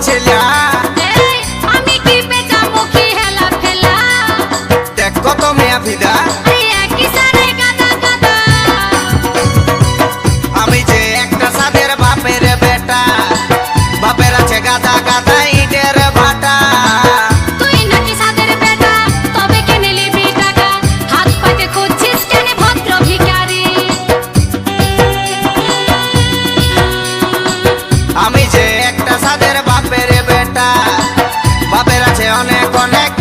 ছিলা আমি কি পেঁচা মুখী হেলা ফেলা দেখ কত মেয়া ভিদা একই সারে গাদা গাদা আমি যে একটা সাদের বাপের বেটা বাপের আছে গাদা গাদা ইটের ভাটা তুই নাকি সাদের বেটা তবে কিনে নিবি টাকা হাত পাতে খুঁজছিস কেন ভদ্র ভিখারি আমি যে একটা সাদের বাপের বেটা বাপের আছে অনেক অনেক